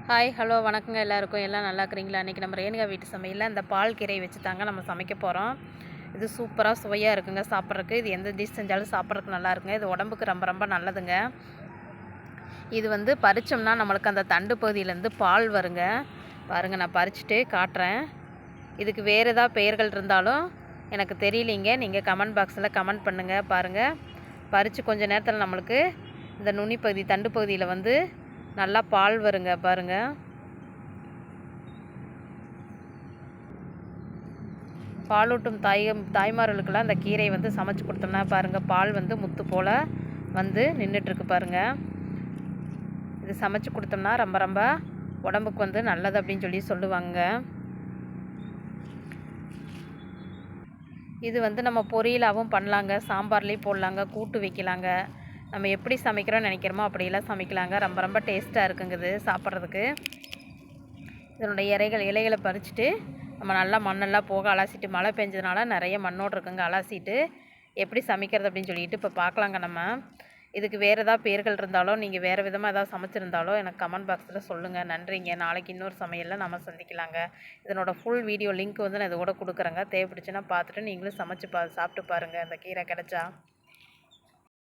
Hi hello வணக்கங்க எல்லாருக்கும். எல்லாம் நல்லா இருக்கிறீங்களா? இன்றைக்கி நம்ம ரேணுகா வீட்டு சமையலில் இந்த பால் கீரை வச்சு தாங்க நம்ம சமைக்க போகிறோம். இது சூப்பராக சுவையாக இருக்குங்க சாப்பிட்றதுக்கு. இது எந்த டிஷ் செஞ்சாலும் சாப்பிட்றதுக்கு நல்லா இருக்குங்க. இது உடம்புக்கு ரொம்ப ரொம்ப நல்லதுங்க. இது வந்து பறித்தோம்னா நம்மளுக்கு அந்த தண்டு பகுதியிலேருந்து பால் வருங்க. பாருங்கள், நான் பறிச்சுட்டு காட்டுறேன். இதுக்கு வேறு ஏதாவது பெயர்கள் இருந்தாலும் எனக்கு தெரியலிங்க. நீங்கள் கமெண்ட் பாக்ஸில் கமெண்ட் பண்ணுங்கள். பாருங்கள், பறித்து கொஞ்சம் நேரத்தில் நம்மளுக்கு இந்த நுனி பகுதி தண்டு பகுதியில் வந்து நல்லா பால் வருங்க. பாருங்கள், பாலூட்டும் தாய்மார்களுக்கெல்லாம் இந்த கீரை வந்து சமைச்சு கொடுத்தோம்னா பாருங்கள், பால் வந்து முத்து போல் வந்து நின்றுட்டுருக்கு பாருங்கள். இது சமைச்சு கொடுத்தோம்னா ரொம்ப ரொம்ப உடம்புக்கு வந்து நல்லது அப்படின்னு சொல்லி சொல்லுவாங்க. இது வந்து நம்ம பொரியலாகவும் பண்ணலாங்க, சாம்பார்லேயும் போடலாங்க, கூட்டு வைக்கலாங்க. நம்ம எப்படி சமைக்கிறோன்னு நினைக்கிறோமோ அப்படியெல்லாம் சமைக்கலாங்க. ரொம்ப ரொம்ப டேஸ்ட்டாக இருக்குங்க இது சாப்பிட்றதுக்கு. இதனுடைய இலைகளை பறிச்சுட்டு நம்ம நல்லா மண்ணெல்லாம் போக அலசிட்டு, மழை பெஞ்சதுனால நிறைய மண்ணோடு இருக்குங்க, அலசிட்டு எப்படி சமைக்கிறது அப்படின்னு சொல்லிட்டு இப்போ பார்க்கலாங்க. நம்ம இதுக்கு வேறு ஏதாவது பேர்கள் இருந்தாலும், நீங்கள் வேறு விதமாக ஏதாவது சமைச்சிருந்தாலும் எனக்கு கமெண்ட் பாக்ஸில் சொல்லுங்கள். நன்றிங்க. நாளைக்கு இன்னொரு சமையலில் நம்ம சந்திக்கலாங்க. இதனோட ஃபுல் வீடியோ லிங்க் வந்து நான் இதோட கொடுக்குறேங்க. தேவைப்படுச்சுன்னா பார்த்துட்டு நீங்களும் சமைச்சு சாப்பிட்டு பாருங்கள், அந்த கீரை கிடச்சா.